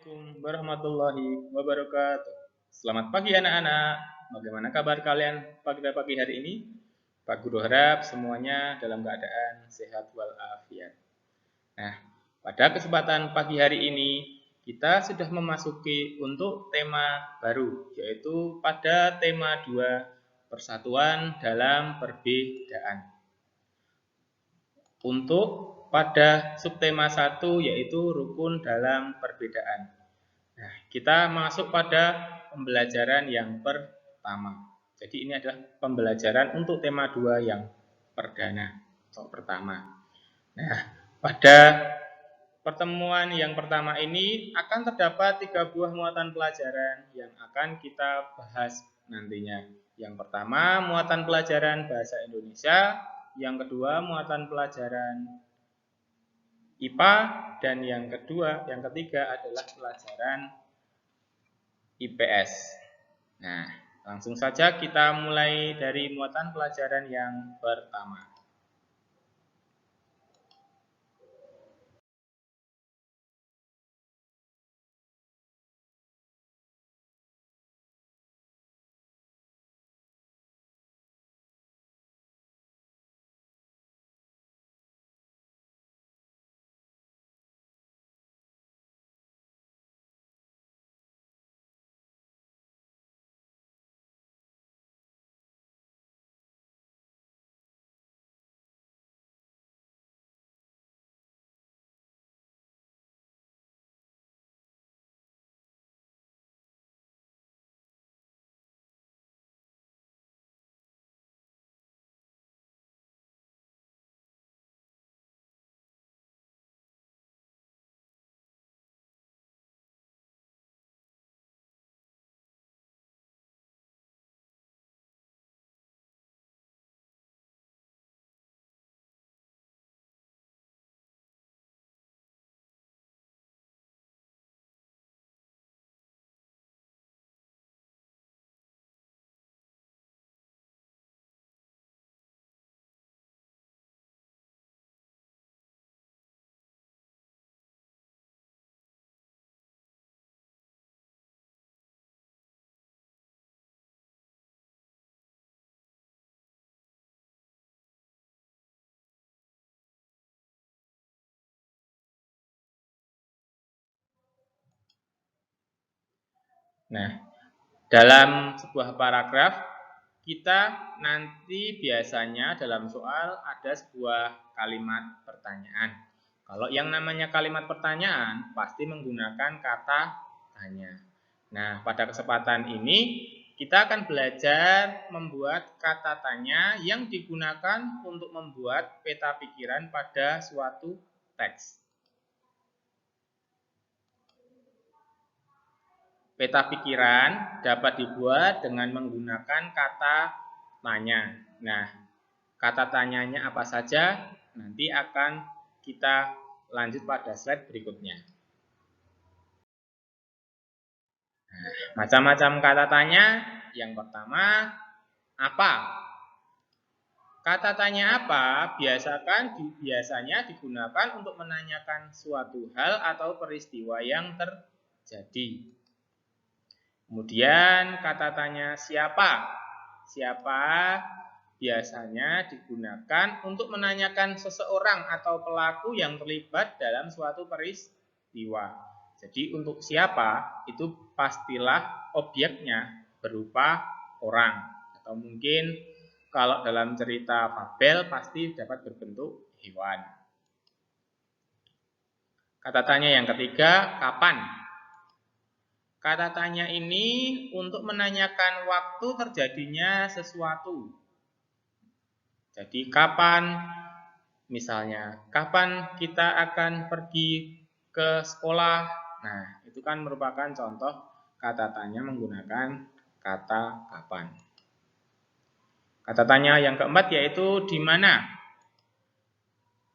Assalamualaikum warahmatullahi wabarakatuh. Selamat pagi anak-anak. Bagaimana kabar kalian pada pagi hari ini? Pak Guru harap semuanya dalam keadaan sehat walafiat. Nah, pada kesempatan pagi hari ini kita sudah memasuki untuk tema baru, yaitu pada tema 2, persatuan dalam perbedaan. Untuk pada subtema 1 yaitu rukun dalam perbedaan. Nah, kita masuk pada pembelajaran yang pertama. Jadi ini adalah pembelajaran untuk tema 2 yang perdana atau pertama. Nah, pada pertemuan yang pertama ini akan terdapat 3 buah muatan pelajaran yang akan kita bahas nantinya. Yang pertama, muatan pelajaran bahasa Indonesia. Yang kedua, muatan pelajaran IPA, dan yang ketiga adalah pelajaran IPS. Nah, langsung saja kita mulai dari muatan pelajaran yang pertama. Nah, dalam sebuah paragraf kita nanti biasanya dalam soal ada sebuah kalimat pertanyaan. Kalau yang namanya kalimat pertanyaan pasti menggunakan kata tanya. Nah, pada kesempatan ini kita akan belajar membuat kata tanya yang digunakan untuk membuat peta pikiran pada suatu teks. Peta pikiran dapat dibuat dengan menggunakan kata tanya. Nah, kata tanyanya apa saja nanti akan kita lanjut pada slide berikutnya. Nah, macam-macam kata tanya. Yang pertama, apa? Kata tanya apa biasanya digunakan untuk menanyakan suatu hal atau peristiwa yang terjadi. Kemudian kata tanya siapa? Siapa biasanya digunakan untuk menanyakan seseorang atau pelaku yang terlibat dalam suatu peristiwa. Jadi untuk siapa itu pastilah objeknya berupa orang. Atau mungkin kalau dalam cerita fabel pasti dapat berbentuk hewan. Kata tanya yang ketiga, kapan? Kata tanya ini untuk menanyakan waktu terjadinya sesuatu. Jadi kapan, misalnya, kapan kita akan pergi ke sekolah? Nah, itu kan merupakan contoh kata tanya menggunakan kata kapan. Kata tanya yang keempat yaitu di mana.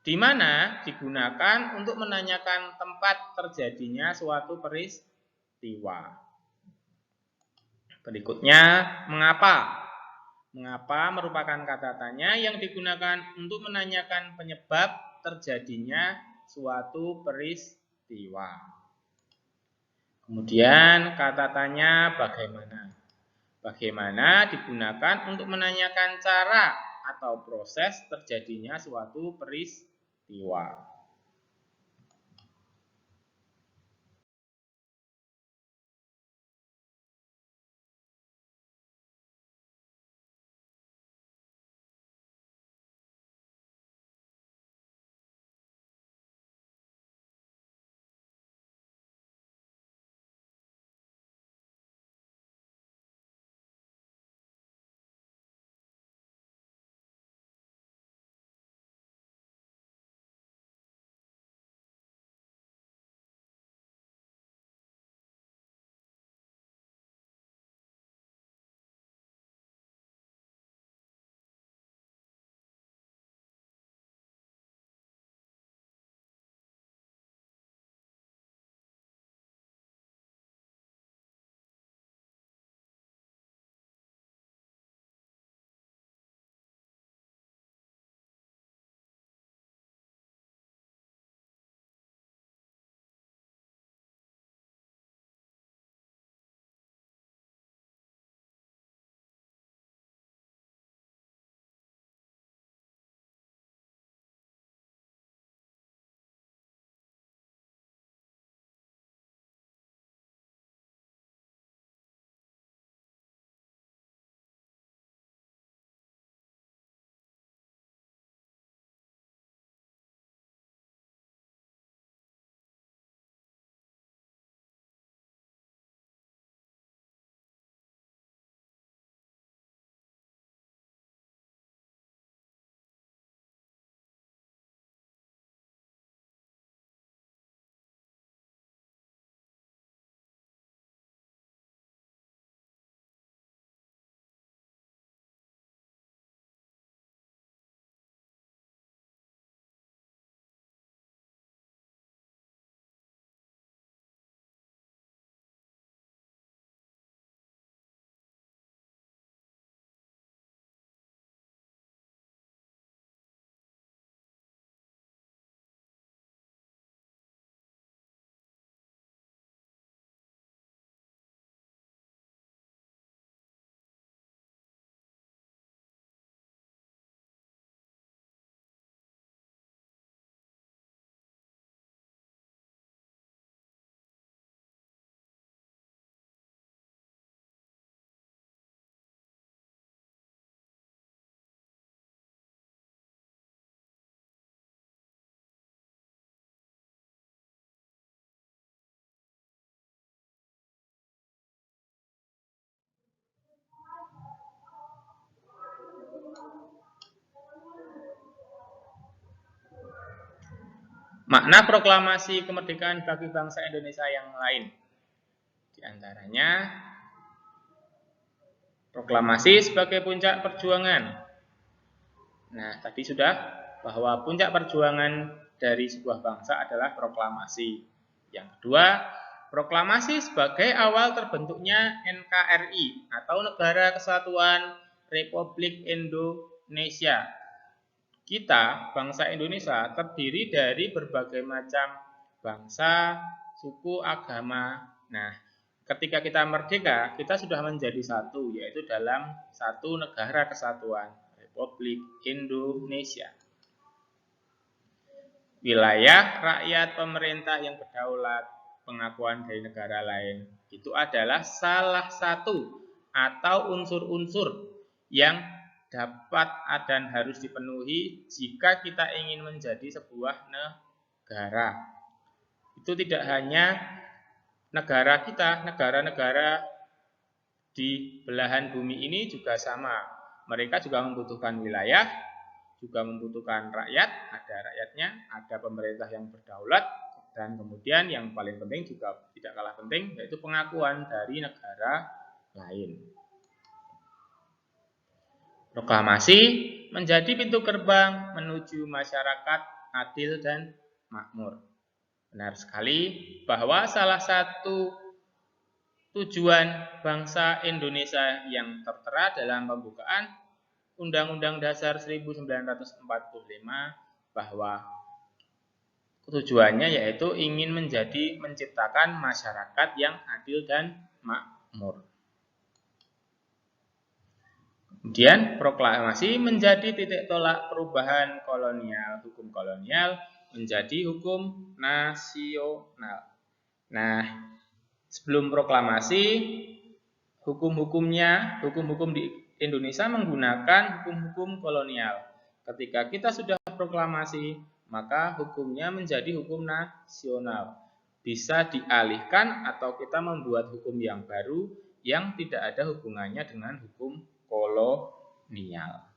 Di mana digunakan untuk menanyakan tempat terjadinya suatu peristiwa. Berikutnya, mengapa? Mengapa merupakan kata tanya yang digunakan untuk menanyakan penyebab terjadinya suatu peristiwa. Kemudian kata tanya bagaimana. Bagaimana digunakan untuk menanyakan cara atau proses terjadinya suatu peristiwa. Makna proklamasi kemerdekaan bagi bangsa Indonesia yang lain. Di antaranya, proklamasi sebagai puncak perjuangan. Nah, tadi sudah bahwa puncak perjuangan dari sebuah bangsa adalah proklamasi. Yang kedua, proklamasi sebagai awal terbentuknya NKRI atau Negara Kesatuan Republik Indonesia. Kita, bangsa Indonesia, terdiri dari berbagai macam bangsa, suku, agama. Nah, ketika kita merdeka, kita sudah menjadi satu, yaitu dalam satu negara kesatuan, Republik Indonesia. Wilayah, rakyat, pemerintah yang berdaulat, pengakuan dari negara lain, itu adalah salah satu atau unsur-unsur yang dapat dan harus dipenuhi jika kita ingin menjadi sebuah negara. Itu tidak hanya negara kita, negara-negara di belahan bumi ini juga sama. Mereka juga membutuhkan wilayah, juga membutuhkan rakyat, ada rakyatnya, ada pemerintah yang berdaulat, dan kemudian yang paling penting juga tidak kalah penting, yaitu pengakuan dari negara lain. Proklamasi menjadi pintu gerbang menuju masyarakat adil dan makmur. Benar sekali bahwa salah satu tujuan bangsa Indonesia yang tertera dalam pembukaan Undang-Undang Dasar 1945 bahwa tujuannya yaitu ingin menciptakan masyarakat yang adil dan makmur. Kemudian proklamasi menjadi titik tolak perubahan kolonial, hukum kolonial menjadi hukum nasional. Nah, sebelum proklamasi, hukum-hukum di Indonesia menggunakan hukum-hukum kolonial. Ketika kita sudah proklamasi, maka hukumnya menjadi hukum nasional. Bisa dialihkan atau kita membuat hukum yang baru yang tidak ada hubungannya dengan hukum kolonial.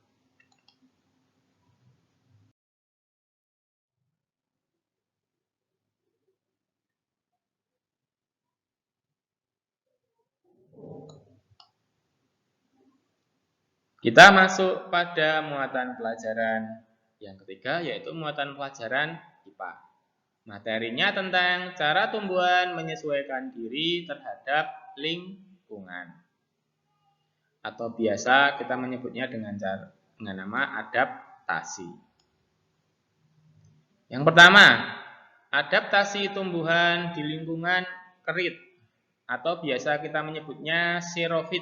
Kita masuk pada muatan pelajaran yang ketiga, yaitu muatan pelajaran IPA. Materinya tentang cara tumbuhan menyesuaikan diri terhadap lingkungan. Atau biasa kita menyebutnya dengan nama adaptasi. Yang pertama, adaptasi tumbuhan di lingkungan kerit atau biasa kita menyebutnya xerofit.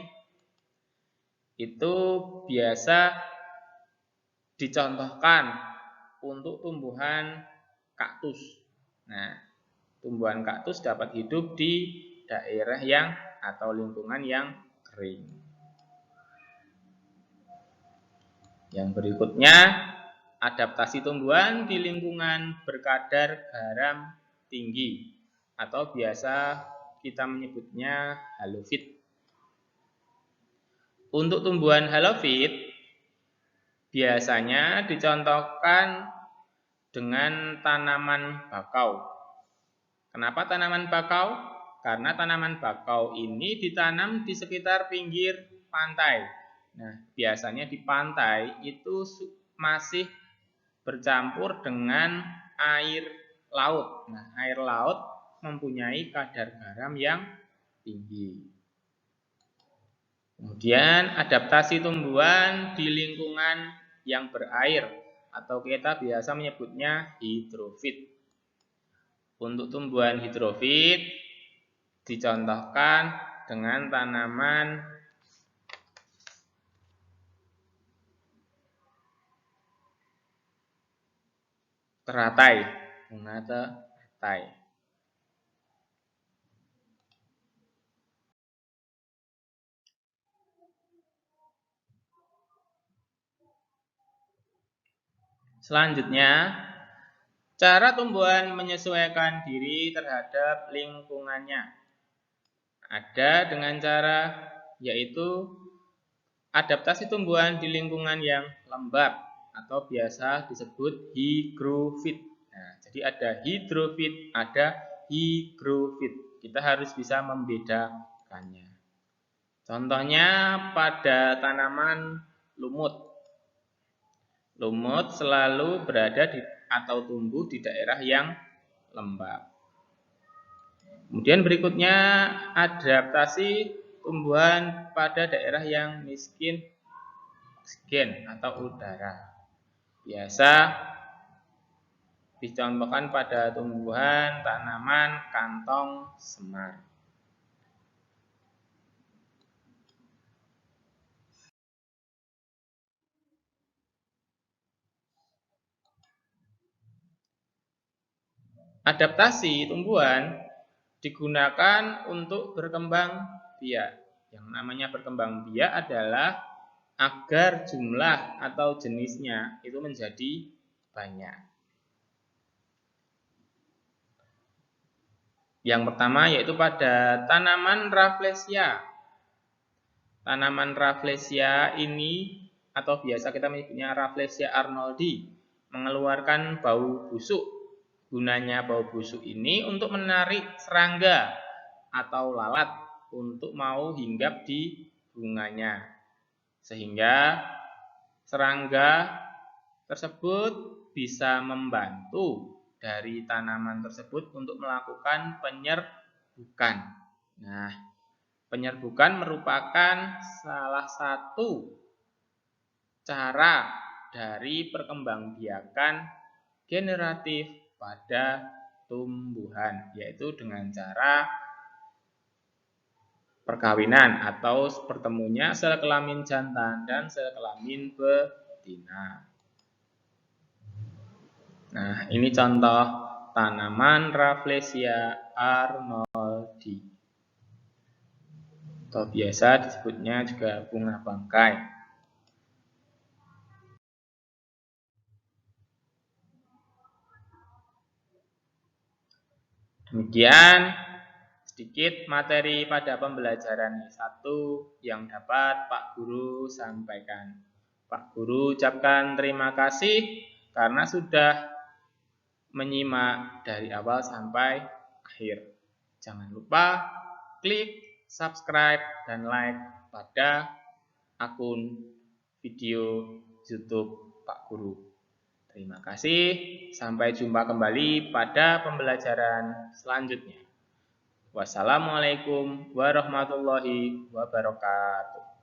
Itu biasa dicontohkan untuk tumbuhan kaktus. Nah, tumbuhan kaktus dapat hidup di daerah yang atau lingkungan yang kering. Yang berikutnya, adaptasi tumbuhan di lingkungan berkadar garam tinggi atau biasa kita menyebutnya halofit. Untuk tumbuhan halofit biasanya dicontohkan dengan tanaman bakau. Kenapa tanaman bakau? Karena tanaman bakau ini ditanam di sekitar pinggir pantai. Nah, biasanya di pantai itu masih bercampur dengan air laut. Nah, air laut mempunyai kadar garam yang tinggi. Kemudian adaptasi tumbuhan di lingkungan yang berair atau kita biasa menyebutnya hidrofit. Untuk tumbuhan hidrofit dicontohkan dengan tanaman teratai, bunga teratai. Selanjutnya, cara tumbuhan menyesuaikan diri terhadap lingkungannya. Ada dengan cara yaitu adaptasi tumbuhan di lingkungan yang lembab atau biasa disebut higrofit. Nah, jadi ada hidrofit, ada higrofit. Kita harus bisa membedakannya. Contohnya pada tanaman lumut. Lumut selalu berada atau tumbuh di daerah yang lembab. Kemudian berikutnya adaptasi tumbuhan pada daerah yang miskin oksigen atau udara. Biasa dicontohkan pada tumbuhan tanaman kantong semar. Adaptasi tumbuhan digunakan untuk berkembang biak. Yang namanya berkembang biak adalah agar jumlah atau jenisnya itu menjadi banyak. Yang pertama yaitu pada tanaman Rafflesia. Tanaman Rafflesia ini atau biasa kita menyebutnya Rafflesia arnoldi mengeluarkan bau busuk. Gunanya bau busuk ini untuk menarik serangga atau lalat untuk mau hinggap di bunganya. Sehingga serangga tersebut bisa membantu dari tanaman tersebut untuk melakukan penyerbukan. Nah, penyerbukan merupakan salah satu cara dari perkembangbiakan generatif pada tumbuhan, yaitu dengan cara perkawinan atau bertemunya sel kelamin jantan dan sel kelamin betina. Nah, ini contoh tanaman Rafflesia arnoldi. Atau biasa disebutnya juga bunga bangkai. Demikian sedikit materi pada pembelajaran satu yang dapat Pak Guru sampaikan. Pak Guru ucapkan terima kasih karena sudah menyimak dari awal sampai akhir. Jangan lupa klik subscribe dan like pada akun video YouTube Pak Guru. Terima kasih, sampai jumpa kembali pada pembelajaran selanjutnya. Wassalamualaikum warahmatullahi wabarakatuh.